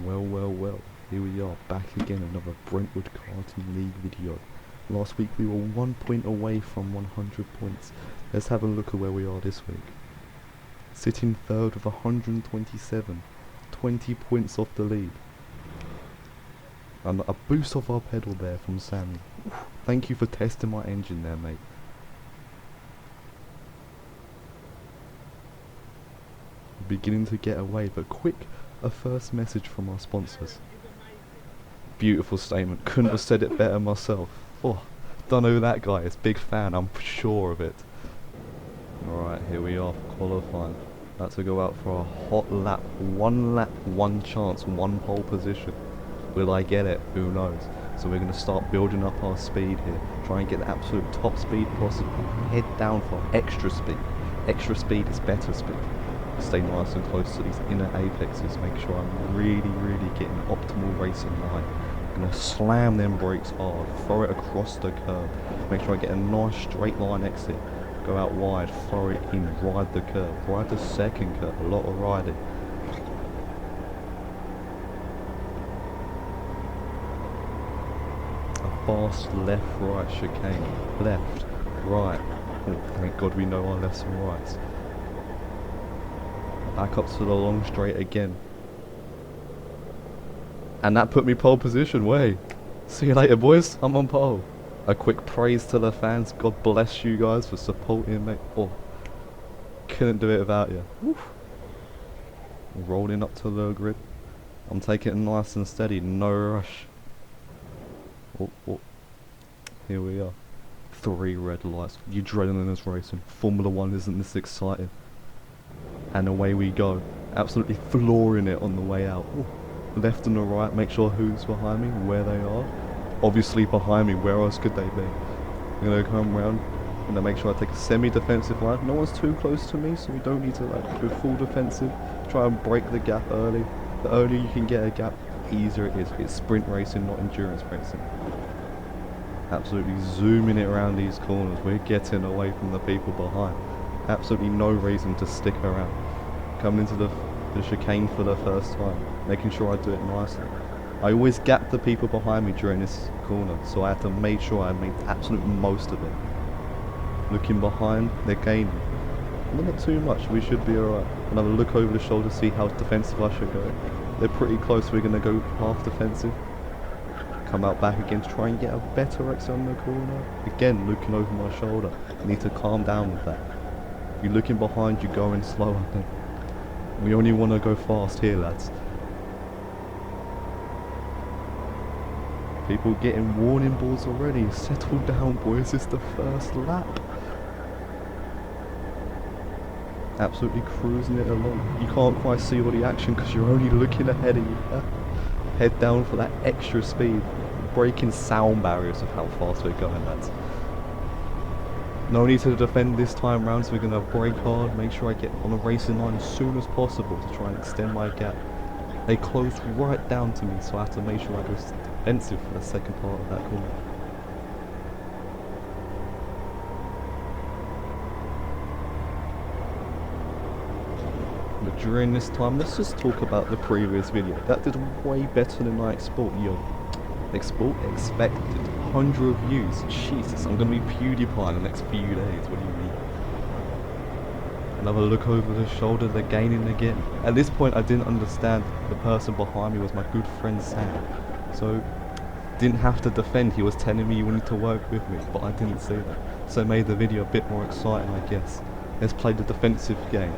Well, here we are, back again, another Brentwood Karting League video. Last week we were 1 point away from 100 points. Let's have a look at where we are this week. Sitting third with 127, 20 points off the lead. And a boost off our pedal there from Sammy. Thank you for testing my engine there, mate. Beginning to get away, but a first message from our sponsors. Beautiful statement, couldn't have said it better myself. Oh, don't know who that guy is, big fan, I'm sure of it. Alright, here we are for qualifying. About to go out for a hot lap, one chance, one pole position. Will I get it? Who knows? So we're going to start building up our speed here, try and get the absolute top speed possible, head down for extra speed. Extra speed is better speed. Stay nice and close to these inner apexes, make sure I'm really getting optimal racing line. I'm going to slam them brakes hard, throw it across the curb, make sure I get a nice straight line exit, go out wide, throw it in, ride the curb, ride the second curb, a lot of riding. A fast left-right chicane, left, right, oh thank God we know our lefts and rights. Back up to the long straight again. And that put me pole position, way. See you later boys, I'm on pole. A quick praise to the fans, God bless you guys for supporting me. Oh, couldn't do it without you. Woof. Rolling up to the grid. I'm taking it nice and steady, no rush. Oh. Here we are. 3 red lights, you adrenaline is racing. Formula 1 isn't this exciting. And away we go, absolutely flooring it on the way out. Ooh. Left and the right, make sure who's behind me, where they are. Obviously behind me, where else could they be? I'm gonna come round and make sure I take a semi-defensive line. No one's too close to me, so we don't need to go full defensive. Try and break the gap early. The earlier you can get a gap, the easier it is. It's sprint racing, not endurance racing. Absolutely zooming it around these corners. We're getting away from the people behind. Absolutely no reason to stick around. Coming into the chicane for the first time, making sure I do it nicely. I always gap the people behind me during this corner, so I have to make sure I make the absolute most of it. Looking behind, they're gaining. Not too much, we should be alright. Another look over the shoulder, see how defensive I should go. They're pretty close, we're going to go half defensive. Come out back again to try and get a better exit on the corner. Again, looking over my shoulder. I need to calm down with that. If you're looking behind, you're going slower. We only want to go fast here, lads. People getting warning balls already. Settle down, boys. It's the first lap. Absolutely cruising it along. You can't quite see all the action because you're only looking ahead of you. Head down for that extra speed. Breaking sound barriers of how fast we're going, lads. No need to defend this time round, so we're going to brake hard, make sure I get on the racing line as soon as possible to try and extend my gap. They closed right down to me, so I have to make sure I go defensive for the second part of that corner. But during this time, let's just talk about the previous video. That did way better than I expected. 100 views. Jesus, I'm going to be PewDiePie in the next few days. What do you mean? Another look over the shoulder, they're gaining again. At this point, I didn't understand the person behind me was my good friend Sam. So, didn't have to defend. He was telling me you wanted to work with me, but I didn't see that. So it made the video a bit more exciting, I guess. Let's play the defensive game.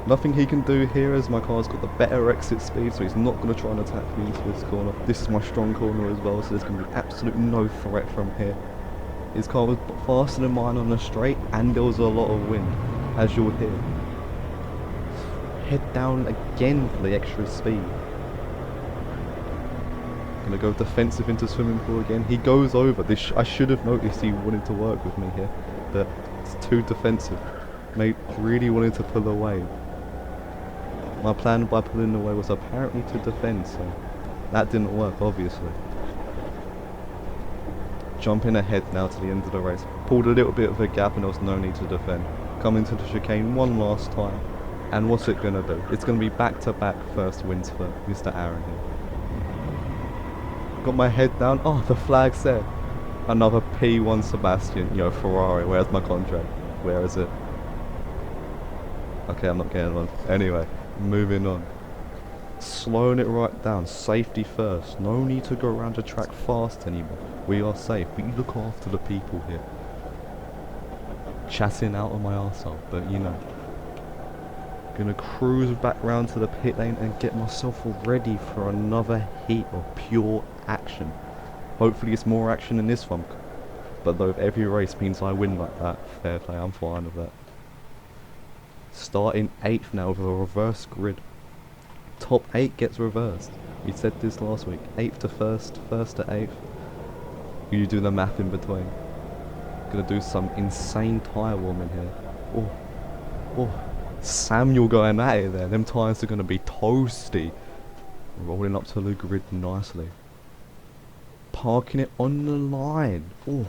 Nothing he can do here as my car's got the better exit speed, so he's not going to try and attack me into this corner. This is my strong corner as well, so there's going to be absolutely no threat from here. His car was faster than mine on the straight, and there was a lot of wind, as you'll hear. Head down again for the extra speed. Going to go defensive into swimming pool again. He goes over. I should have noticed he wanted to work with me here, but it's too defensive. Mate really wanted to pull away. My plan by pulling away was apparently to defend, so that didn't work, obviously. Jumping ahead now to the end of the race. Pulled a little bit of a gap and there was no need to defend. Come into the chicane one last time. And what's it gonna do? It's gonna be back-to-back first wins for Mr. Aaron here. Got my head down. Oh, the flag said another P1 Sebastian. Yo, Ferrari, where's my contract? Where is it? Okay, I'm not getting one. Anyway, moving on. Slowing it right down. Safety first. No need to go around the track fast anymore. We are safe. We look after the people here. Chatting out on my arsehole, but you know. Gonna cruise back round to the pit lane and get myself ready for another heat of pure action. Hopefully it's more action than this one. But though if every race means I win like that, fair play, I'm fine with that. Starting 8th now with a reverse grid. Top 8 gets reversed. We said this last week. 8th to 1st, 1st to 8th. You do the math in between. Gonna do some insane tyre warming here. Oh, oh. Samuel going at it there. Them tyres are gonna be toasty. Rolling up to the grid nicely. Parking it on the line. Oh.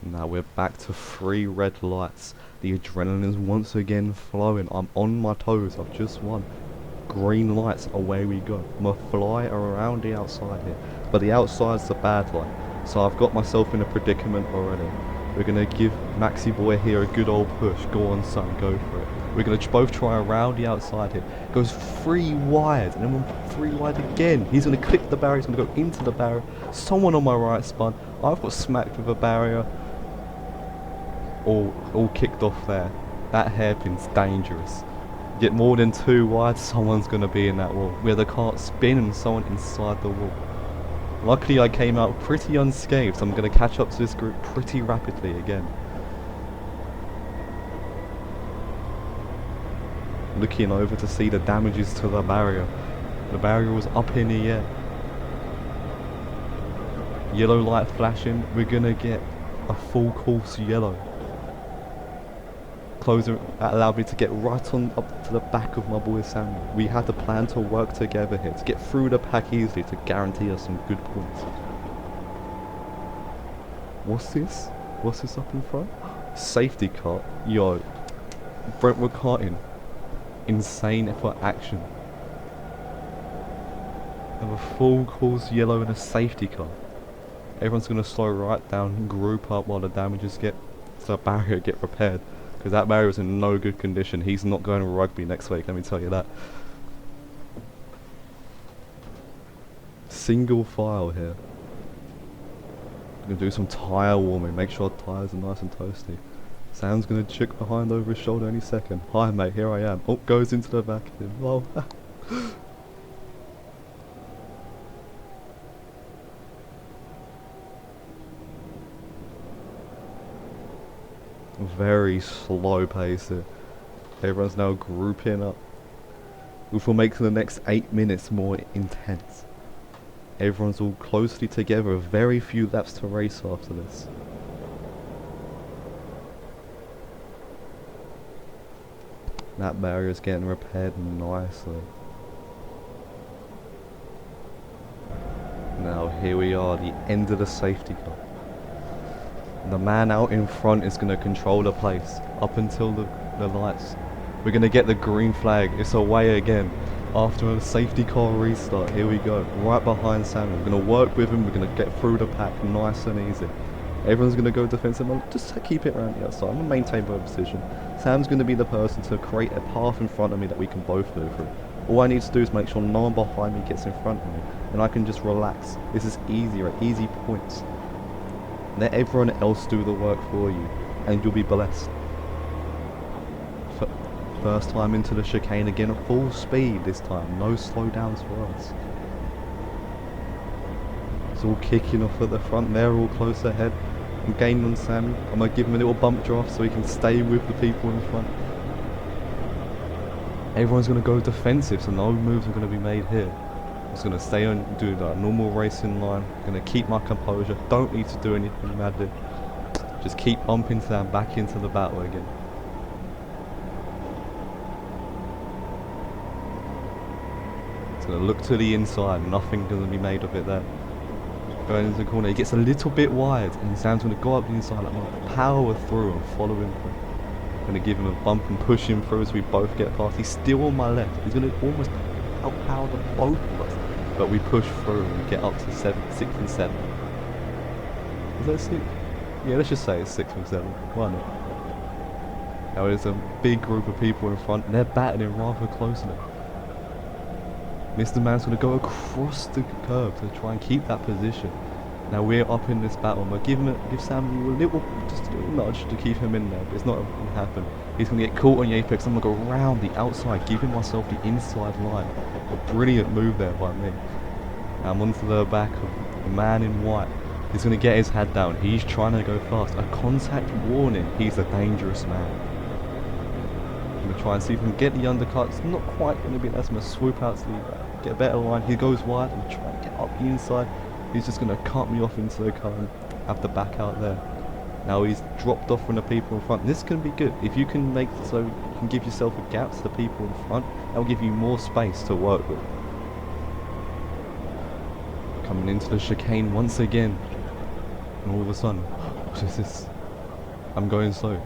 Now we're back to 3 red lights. The adrenaline's once again flowing. I'm on my toes. I've just won. Green lights, away we go. I'm gonna fly around the outside here. But the outside's the bad light. So I've got myself in a predicament already. We're gonna give Maxi boy here a good old push. Go on son, go for it. We're gonna both try around the outside here. Goes 3 wide, and then 3 wide again. He's gonna clip the barrier, he's gonna go into the barrier. Someone on my right spun. I've got smacked with a barrier. All kicked off there. That hairpin's dangerous. Get more than 2 wide, someone's gonna be in that wall. We had the cart spin and someone inside the wall. Luckily I came out pretty unscathed, so I'm gonna catch up to this group pretty rapidly again. Looking over to see the damages to the barrier. The barrier was up in the air. Yellow light flashing, we're gonna get a full course yellow. Closer, that allowed me to get right on up to the back of my boy Samuel. We had to plan to work together here to get through the pack easily to guarantee us some good points. What's this? What's this up in front? Safety car. Yo, Brentwood Karting. Insane effort action. Have a full course yellow and a safety car. Everyone's gonna slow right down, group up while the damages get the barrier get repaired. Because that barrier is in no good condition. He's not going to rugby next week, let me tell you that. Single file here. I'm going to do some tyre warming, make sure tyres are nice and toasty. Sam's going to check behind over his shoulder any second. Hi mate, here I am. Oh, goes into the back of him. Oh. Very slow pace here. Everyone's now grouping up, which will make the next 8 minutes more intense. Everyone's all closely together, very few laps to race after this. That barrier is getting repaired nicely. Now here we are, the end of the safety car. The man out in front is going to control the place up until the lights. We're going to get the green flag. It's away again. After a safety car restart, here we go. Right behind Samuel. We're going to work with him. We're going to get through the pack nice and easy. Everyone's going to go defensive. Just keep it around the outside. I'm going to maintain my position. Sam's going to be the person to create a path in front of me that we can both go through. All I need to do is make sure no one behind me gets in front of me. And I can just relax. This is easier, easy points. Let everyone else do the work for you, and you'll be blessed. First time into the chicane again at full speed this time. No slowdowns for us. It's all kicking off at the front. They're all close ahead. I'm gaining on Sammy. I'm going to give him a little bump draft so he can stay with the people in front. Everyone's going to go defensive, so no moves are going to be made here. I'm just going to stay on, do that normal racing line. I'm going to keep my composure. Don't need to do anything madly. Just keep bumping Sam back into the battle again. It's going to look to the inside. Nothing going to be made of it there. Going into the corner, he gets a little bit wide, and Sam's going to go up the inside. I'm going to power through and follow him through. I'm going to give him a bump and push him through as we both get past. He's still on my left. He's going to almost outpower both of us. But we push through and we get up to 6 and 7. Is that 6? Yeah, let's just say it's 6 and 7. Why not? Now there's a big group of people in front, and they're battling rather closely. Mr. Man's going to go across the curb to try and keep that position. Now we're up in this battle. I'm going to give Sam just a little nudge to keep him in there, but it's not going to happen. He's going to get caught on the apex. I'm going to go around the outside, giving myself the inside line. A brilliant move there by me. Now I'm onto the back of the man in white. He's going to get his head down. He's trying to go fast. A contact warning. He's a dangerous man. I'm going to try and see if we can get the undercut. It's not quite going to be that. I'm going to swoop out to get a better line. He goes wide and try and get up the inside. He's just going to cut me off into the car and have to back out there. Now he's dropped off from the people in front. This can be good. If you can make so you can give yourself a gap to the people in front, that will give you more space to work with. Coming into the chicane once again. And all of a sudden, what is this? I'm going slow.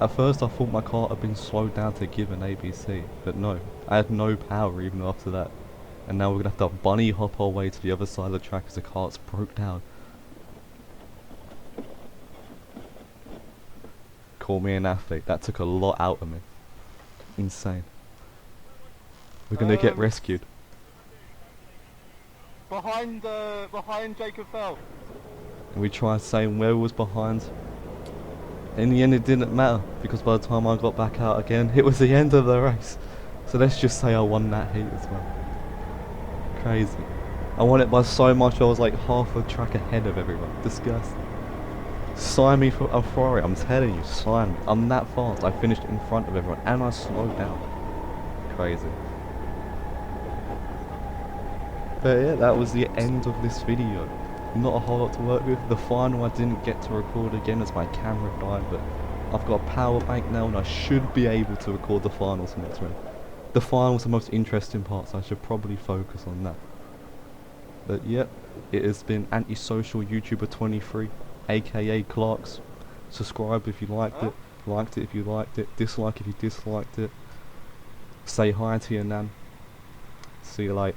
At first I thought my car had been slowed down to give an ABC, but no, I had no power even after that. And now we're going to have to bunny hop our way to the other side of the track as the cart's broke down. Call me an athlete, that took a lot out of me. Insane. We're going to get rescued. Behind Jacob Fell. And we tried saying where was behind. In the end it didn't matter, because by the time I got back out again, it was the end of the race. So let's just say I won that heat as well. Crazy. I won it by so much, I was like half a track ahead of everyone. Disgusting. Sign me for a Ferrari, I'm telling you, sign me. I'm that fast. I finished in front of everyone and I slowed down. Crazy. But yeah, that was the end of this video. Not a whole lot to work with. The final I didn't get to record again as my camera died, but I've got a power bank now and I should be able to record the finals next week. The finals are the most interesting part, so I should probably focus on that. But yep, it has been Antisocial YouTuber 23, aka Clarks. Subscribe if you liked it, liked it if you liked it, dislike if you disliked it. Say hi to your nan. See you later.